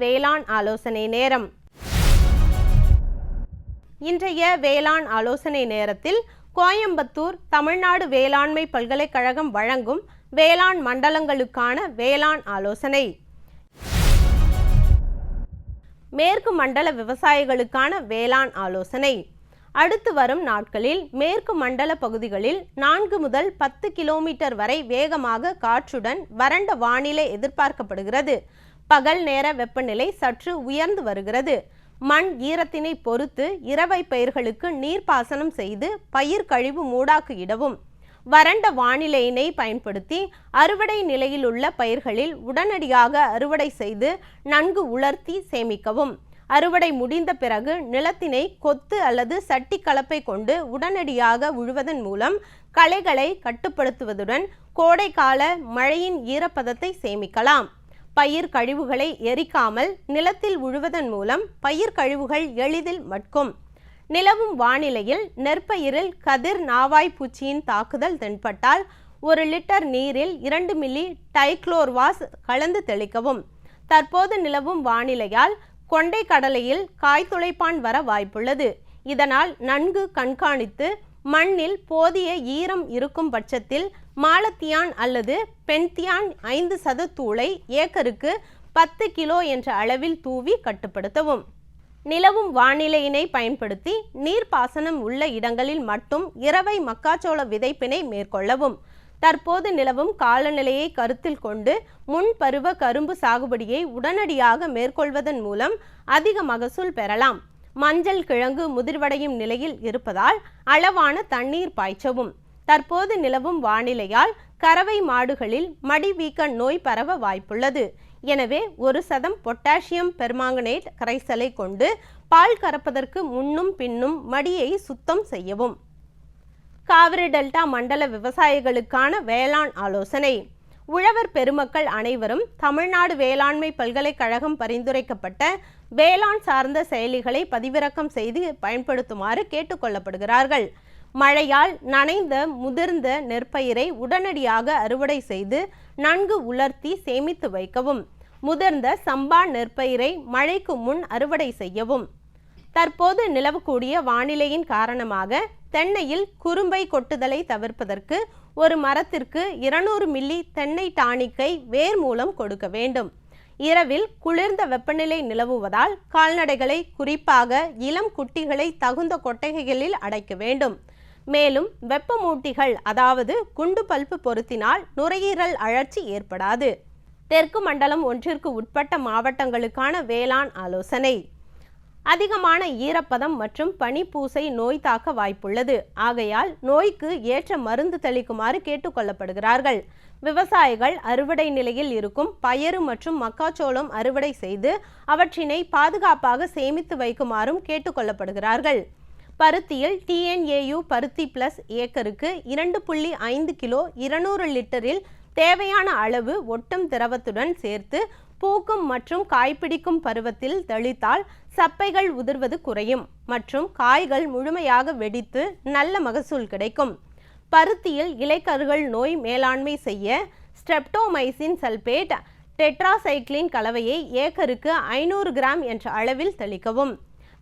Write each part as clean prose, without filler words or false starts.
வேளாண் ஆலோசனை நேரம். இன்றைய வேளாண் ஆலோசனை நேரத்தில் கோயம்புத்தூர் தமிழ்நாடு வேளாண்மை பல்கலைக்கழகம் வழங்கும் வேளாண் மண்டலங்களுக்கான வேளாண் ஆலோசனை. மேற்கு மண்டல விவசாயிகளுக்கான வேளாண் ஆலோசனை. அடுத்து வரும் நாட்களில் மேற்கு மண்டல பகுதிகளில் 4 முதல் 10 கிலோமீட்டர் வரை வேகமாக காற்றுடன் வறண்ட வானிலை எதிர்பார்க்கப்படுகிறது. பகல் நேர வெப்பநிலை சற்று உயர்ந்து வருகிறது. மண் ஈரத்தினை பொறுத்து இரவை பயிர்களுக்கு நீர்ப்பாசனம் செய்து பயிர் கழிவு மூடாக்கு இடவும். வறண்ட வானிலையினை பயன்படுத்தி அறுவடை நிலையில் உள்ள பயிர்களில் உடனடியாக அறுவடை செய்து நன்கு உலர்த்தி சேமிக்கவும். அறுவடை முடிந்த பிறகு நிலத்தினை கொத்து அல்லது சட்டி கலப்பை கொண்டு உடனடியாக உழுவதன் மூலம் களைகளை கட்டுப்படுத்துவதுடன் கோடைக்கால மழையின் ஈரப்பதத்தை சேமிக்கலாம். பயிர் கழிவுகளை எரிக்காமல் நிலத்தில் உழுவதன் மூலம் பயிர் கழிவுகள் எளிதில் மட்கும். நிலவும் வானிலையில் நெற்பயிரில் கதிர் நாவாய் பூச்சியின் தாக்குதல் தென்பட்டால் 1 லிட்டர் நீரில் 2 மில்லி டைக்ளோர்வாஸ் கலந்து தெளிக்கவும். தற்போது நிலவும் வானிலையால் கொண்டை கடலையில் காய்துளைப்பான் வர வாய்ப்புள்ளது. இதனால் நன்கு கண்காணித்து மண்ணில் போதிய ஈரம் இருக்கும் பட்சத்தில் மாலத்தியான் அல்லது பென்தியான் 5% தூளை ஏக்கருக்கு 10 கிலோ என்ற அளவில் தூவி கட்டுப்படுத்தவும். நிலவும் வானிலையினை பயன்படுத்தி நீர்ப்பாசனம் உள்ள இடங்களில் மட்டும் இரவை மக்காச்சோள விதைப்பினை மேற்கொள்ளவும். தற்போது நிலவும் காலநிலையை கருத்தில் கொண்டு முன்பருவ கரும்பு சாகுபடியை உடனடியாக மேற்கொள்வதன் மூலம் அதிக மகசூல் பெறலாம். மஞ்சள் கிழங்கு முதிர்வடையும் நிலையில் இருப்பதால் அளவான தண்ணீர் பாய்ச்சவும். தற்போது நிலவும் வானிலையால் கறவை மாடுகளில் மடி வீக்க நோய் பரவ வாய்ப்புள்ளது. எனவே 1% பொட்டாசியம் பெர்மாங்கனேட் கரைசலை கொண்டு பால் கறப்பதற்கு முன்னும் பின்னும் மடியை சுத்தம் செய்யவும். காவிரி டெல்டா மண்டல விவசாயிகளுக்கான வேளாண் ஆலோசனை. உழவர் பெருமக்கள் அனைவரும் தமிழ்நாடு வேளாண்மை பல்கலைக்கழகம் பரிந்துரைக்கப்பட்ட வேளாண் சார்ந்த செயலிகளை பதிவிறக்கம் செய்து பயன்படுத்துமாறு கேட்டுக்கொள்ளப்படுகிறார்கள். மழையால் நனைந்த முதிர்ந்த நெற்பயிரை உடனடியாக அறுவடை செய்து நன்கு உலர்த்தி சேமித்து வைக்கவும். முதிர்ந்த சம்பா நெற்பயிரை மழைக்கு முன் அறுவடை செய்யவும். தற்போது நிலவக்கூடிய வானிலையின் காரணமாக தென்னையில் குறும்பை கொட்டுதலை தவிர்ப்பதற்கு ஒரு மரத்திற்கு 200 மில்லி தென்னை டானிக்கை வேர் மூலம் கொடுக்க வேண்டும். இரவில் குளிர்ந்த வெப்பநிலை நிலவுவதால் கால்நடைகளை குறிப்பாக இளம் குட்டிகளை தகுந்த கொட்டகைகளில் அடைக்க வேண்டும். மேலும் வெப்பமூட்டிகள் அதாவது குண்டு பல்பு பொருத்தினால் நுரையீரல் அழற்சி ஏற்படாது. தெற்கு மண்டலம் 1ற்கு உட்பட்ட மாவட்டங்களுக்கான வேளாண் ஆலோசனை. அதிகமான ஈரப்பதம் மற்றும் பனிப்பூசை நோய் தாக்க வாய்ப்புள்ளது. ஆகையால் நோய்க்கு ஏற்ற மருந்து தெளிக்குமாறு கேட்டுக்கொள்ளப்படுகிறார்கள். விவசாயிகள் அறுவடை நிலையில் இருக்கும் பயறு மற்றும் மக்காச்சோளம் அறுவடை செய்து அவற்றினை பாதுகாப்பாக சேமித்து வைக்குமாறும் கேட்டுக்கொள்ளப்படுகிறார்கள். பருத்தியில் TNAU பருத்தி பிளஸ் ஏக்கருக்கு 2.5 கிலோ 200 லிட்டரில் தேவையான அளவு ஒட்டும் திரவத்துடன் சேர்த்து பூக்கும் மற்றும் காய்பிடிக்கும் பருவத்தில் தெளித்தால் சப்பைகள் உதிர்வது குறையும் மற்றும் காய்கள் முழுமையாக வெடித்து நல்ல மகசூல் கிடைக்கும். பருத்தியில் இலைக்கருகள் நோய் மேலாண்மை செய்ய ஸ்ட்ரெப்டோமைசின் சல்பேட் டெட்ராசைக்ளின் கலவையை ஏக்கருக்கு 500 கிராம் என்ற அளவில் தெளிக்கவும்.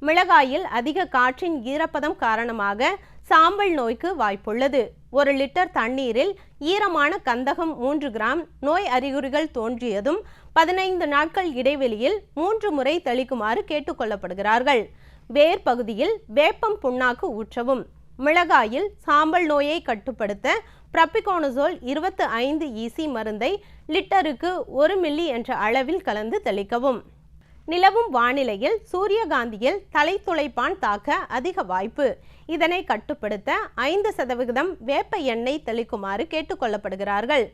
மிளகாயில் அதிக காற்றின் ஈரப்பதம் காரணமாக சாம்பல் நோய்க்கு வாய்ப்புள்ளது. 1 லிட்டர் தண்ணீரில் ஈரமான கந்தகம் 3 கிராம் நோய் அறிகுறிகள் தோன்றியதும் 15 நாட்கள் இடைவெளியில் 3 முறை தெளிக்குமாறு கேட்டுக்கொள்ளப்படுகிறார்கள். வேர் பகுதியில் வேப்பம் புண்ணாக்கு ஊற்றவும். மிளகாயில் சாம்பல் நோயை கட்டுப்படுத்த ப்ரப்பிகோனசோல் 25 EC மருந்தை லிட்டருக்கு 1 மில்லி என்ற அளவில் கலந்து தெளிக்கவும். நிலவும் வானிலையில் சூரியகாந்தியில் தலைத்துளைப்பான் தாக்க அதிக வாய்ப்பு. இதனை கட்டுப்படுத்த 5% வேப்ப எண்ணெய் தெளிக்குமாறு கேட்டுக்கொள்ளப்படுகிறார்கள்.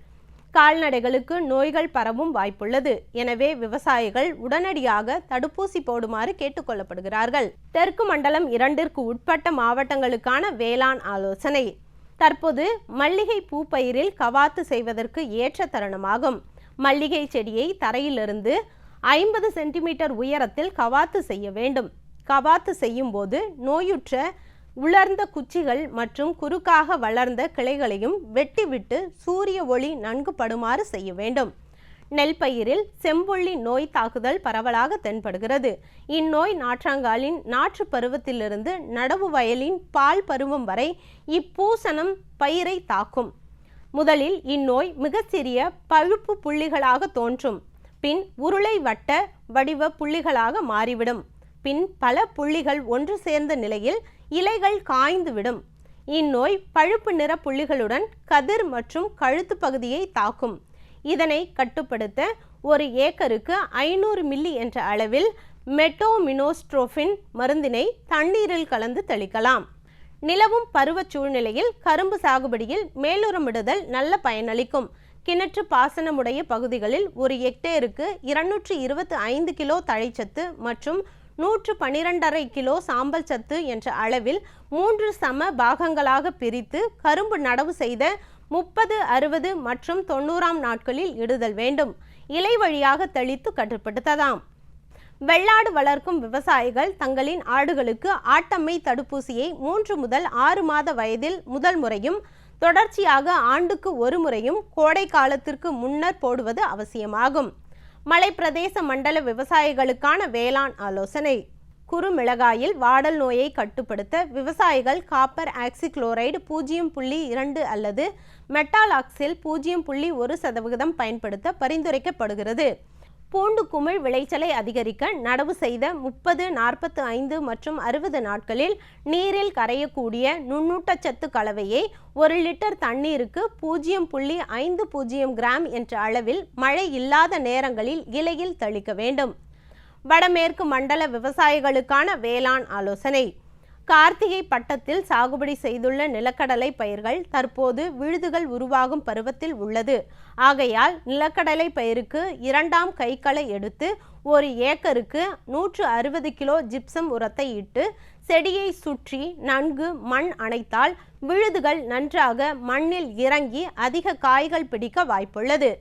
கால்நடைகளுக்கு நோய்கள் பரவும் வாய்ப்புள்ளது. எனவே விவசாயிகள் உடனடியாக தடுப்பூசி போடுமாறு கேட்டுக்கொள்ளப்படுகிறார்கள். தெற்கு மண்டலம் 2ற்கு உட்பட்ட மாவட்டங்களுக்கான வேளாண் ஆலோசனை. தற்போது மல்லிகை பூ பயிரில் கவாத்து செய்வதற்கு ஏற்ற தருணமாகும். மல்லிகை செடியை தரையிலிருந்து 50 சென்டிமீட்டர் உயரத்தில் கவாத்து செய்ய வேண்டும். கவாத்து செய்யும் போது நோயுற்ற உலர்ந்த குச்சிகள் மற்றும் குறுக்காக வளர்ந்த கிளைகளையும் வெட்டிவிட்டு சூரிய ஒளி நன்கு படுமாறு செய்ய வேண்டும். நெல் பயிரில் செம்புள்ளி நோய் தாக்குதல் பரவலாக தென்படுகிறது. இந்நோய் நாற்றங்காலின் நாற்று பருவத்திலிருந்து நடவு வயலின் பால் பருவம் வரை இப்பூசணம் பயிரை தாக்கும். முதலில் இந்நோய் மிக சிறிய பழுப்பு புள்ளிகளாக தோன்றும். பின் உருளை வட்ட வடிவ புள்ளிகளாக மாறிவிடும். பின் பல புள்ளிகள் ஒன்று சேர்ந்த நிலையில் இலைகள் காய்ந்துவிடும். இந்நோய் பழுப்பு நிற புள்ளிகளுடன் கதிர் மற்றும் கழுத்து பகுதியை தாக்கும். இதனை கட்டுப்படுத்த ஒரு ஏக்கருக்கு 500 மில்லி என்ற அளவில் மெட்டோமினோஸ்ட்ரோபின் மருந்தினை தண்ணீரில் கலந்து தெளிக்கலாம். நிலவும் பருவ சூழ்நிலையில் கரும்பு சாகுபடியில் மேலுரமிடுதல் நல்ல பயனளிக்கும். கிணற்று பாசனமுடைய பகுதிகளில் ஒரு ஹெக்டேருக்கு 225 கிலோ தழைச்சத்து மற்றும் 112.5 கிலோ சாம்பல் சத்து என்ற அளவில் 3 சம பாகங்களாக பிரித்து கரும்பு நடவு செய்த 30, 60 மற்றும் 90ஆம் நாட்களில் இடுதல் வேண்டும். இலை வழியாக தெளித்து கட்டுப்படுத்தலாம். வெள்ளாடு வளர்க்கும் விவசாயிகள் தங்களின் ஆடுகளுக்கு ஆட்டம்மை தடுப்பூசியை 3 முதல் 6 மாத வயதில் முதல் முறையும் தொடர்ச்சியாக ஆண்டுக்கு ஒரு முறையும் கோடை காலத்திற்கு முன்னர் போடுவது அவசியமாகும். மலை பிரதேச மண்டல விவசாயிகளுக்கான வேளாண் ஆலோசனை. குறுமிளகாயில் வாடல் நோயை கட்டுப்படுத்த விவசாயிகள் காப்பர் ஆக்சிக்ளோரைடு 0.2 அல்லது மெட்டாலாக்சில் 0.1% பயன்படுத்த பரிந்துரைக்கப்படுகிறது. பூண்டு குமிழ் விளைச்சலை அதிகரிக்க நடவு செய்த 30, 45 மற்றும் 60 நாட்களில் நீரில் கரையக்கூடிய நுண்ணூட்டச்சத்து கலவையை 1 லிட்டர் தண்ணீருக்கு 0.50 கிராம் என்ற அளவில் மழை இல்லாத நேரங்களில் இலையில் தெளிக்க வேண்டும். வடமேற்கு மண்டல விவசாயிகளுக்கான வேளாண் ஆலோசனை. கார்த்திகை பட்டத்தில் சாகுபடி செய்துள்ள நிலக்கடலை பயிர்கள் தற்போது விழுதுகள் உருவாகும் பருவத்தில் உள்ளது. ஆகையால் நிலக்கடலை பயிருக்கு 2ஆம் கைக்களை எடுத்து ஒரு ஏக்கருக்கு 160 கிலோ ஜிப்சம் உரத்தை இட்டு செடியை சுற்றி நன்கு மண் அணைத்தால் விழுதுகள் நன்றாக மண்ணில் இறங்கி அதிக காய்கள் பிடிக்க வாய்ப்புள்ளது.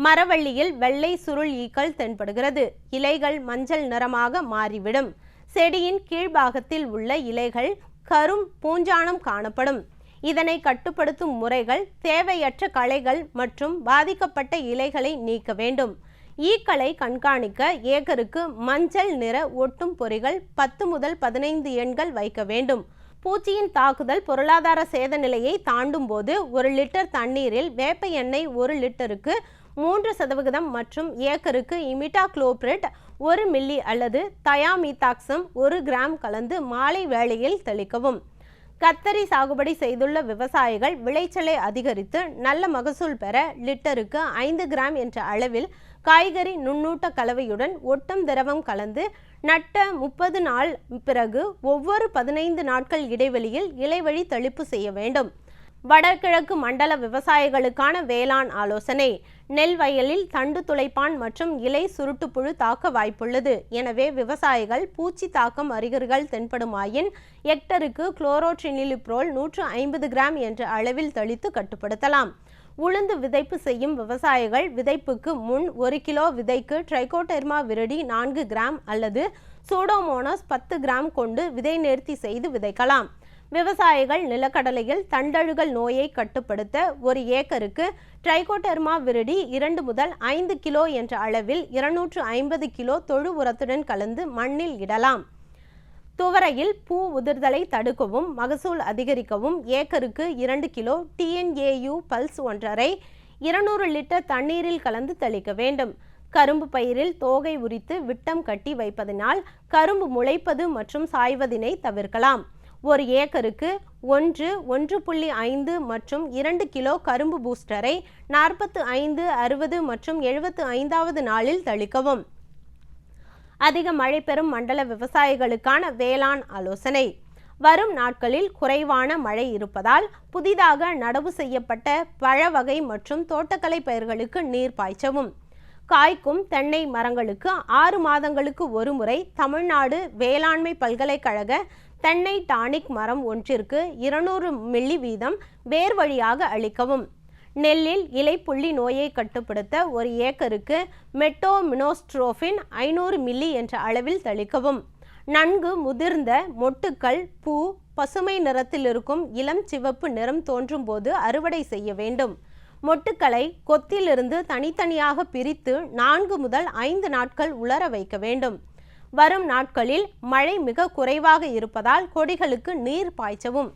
மரவள்ளியில் வெள்ளை சுருள் ஈக்கள் தென்படுகிறது. இலைகள் மஞ்சள் நிறமாக மாறிவிடும். செடியின் கீழ்பாகத்தில் உள்ள இலைகள் கரும் பூஞ்சானம் காணப்படும். இதனை கட்டுப்படுத்தும் முறைகள் தேவையற்ற களைகள் மற்றும் பாதிக்கப்பட்ட இலைகளை நீக்க வேண்டும். ஈக்களை கண்காணிக்க ஏக்கருக்கு மஞ்சள் நிற ஒட்டும் பொறிகள் 10 முதல் 15 எண்கள் வைக்க வேண்டும். பூச்சியின் தாக்குதல் பொருளாதார சேத நிலையை தாண்டும் போது 1 லிட்டர் தண்ணீரில் வேப்ப எண்ணெய் 1 லிட்டருக்கு 3% மற்றும் ஏக்கருக்கு இமிடாக்ளோபிரிட் 1 மில்லி அல்லது தயாமீதாக்சம் 1 கிராம் கலந்து மாலை வேளையில் தெளிக்கவும். கத்தரி சாகுபடி செய்துள்ள விவசாயிகள் விளைச்சலை அதிகரித்து நல்ல மகசூல் பெற லிட்டருக்கு 5 கிராம் என்ற அளவில் காய்கறி நுண்ணூட்ட கலவையுடன் ஒட்டும் திரவம் கலந்து நட்ட 30 நாள் பிறகு ஒவ்வொரு 15 நாட்கள் இடைவெளியில் இலைவழி தெளிப்பு செய்ய வேண்டும். வடகிழக்கு மண்டல விவசாயிகளுக்கான வேளாண் ஆலோசனை. நெல் வயலில் தண்டு துளைப்பான் மற்றும் இலை சுருட்டுப்புழு தாக்க வாய்ப்புள்ளது. எனவே விவசாயிகள் பூச்சி தாக்கம் அறிகுறிகள் தென்படுமாயின் ஹெக்டருக்கு குளோரோட்ரினிலிப்ரோல் 150 கிராம் என்ற அளவில் தெளித்து கட்டுப்படுத்தலாம். உளுந்து விதைப்பு செய்யும் விவசாயிகள் விதைப்புக்கு முன் 1 கிலோ விதைக்கு ட்ரைகோடெர்மா விரிடி 4 கிராம் அல்லது சூடோமோனாஸ் 10 கிராம் கொண்டு விதை நேர்த்தி செய்து விதைக்கலாம். விவசாயிகள் நிலக்கடலையில் தண்டழுகல் நோயை கட்டுப்படுத்த ஒரு ஏக்கருக்கு ட்ரைகோடெர்மா விரிடி 2 முதல் 5 கிலோ என்ற அளவில் 250 கிலோ தொழு உரத்துடன் கலந்து மண்ணில் இடலாம். துவரையில் பூ உதிர்தலை தடுக்கவும் மகசூல் அதிகரிக்கவும் ஏக்கருக்கு 2 கிலோ TNAU பல்ஸ் 1.5 200 லிட்டர் தண்ணீரில் கலந்து தெளிக்க வேண்டும். கரும்பு பயிரில் தோகை உரித்து விட்டம் கட்டி வைப்பதனால் கரும்பு முளைப்பது மற்றும் சாய்வதினை தவிர்க்கலாம். ஒரு ஏக்கருக்கு 1.5 மற்றும் 2 கிலோ கரும்பு பூஸ்டரை 45, 60 மற்றும் 75வது நாளில் தெளிக்கவும். அதிக மழை பெறும் மண்டல விவசாயிகளுக்கான வேளாண் ஆலோசனை. வரும் நாட்களில் குறைவான மழை இருப்பதால் புதிதாக நடவு செய்யப்பட்ட பழ வகை மற்றும் தோட்டக்கலை பயிர்களுக்கு நீர் பாய்ச்சவும். காய்க்கும் தென்னை மரங்களுக்கு 6 மாதங்களுக்கு ஒரு முறை தமிழ்நாடு வேளாண்மை பல்கலைக்கழக தென்னை டானிக் மரம் ஒன்றிற்கு 200 மில்லி வீதம் வேர் வழியாக அளிக்கவும். நெல்லில் இலைப்புள்ளி நோயை கட்டுப்படுத்த ஒரு ஏக்கருக்கு மெட்டோமினோஸ்ட்ரோபின் 500 மில்லி என்ற அளவில் தெளிக்கவும். நன்கு முதிர்ந்த மொட்டுக்கள் பூ பசுமை நிறத்தில் இருக்கும் இளம் சிவப்பு நிறம் தோன்றும் போது அறுவடை செய்ய வேண்டும். மொட்டுக்களை கொத்திலிருந்து தனித்தனியாக பிரித்து 4 முதல் 5 நாட்கள் உலர வைக்க வேண்டும். வரும் நாட்களில் மழை மிக குறைவாக இருப்பதால் கொடிகளுக்கு நீர் பாய்ச்சவும்.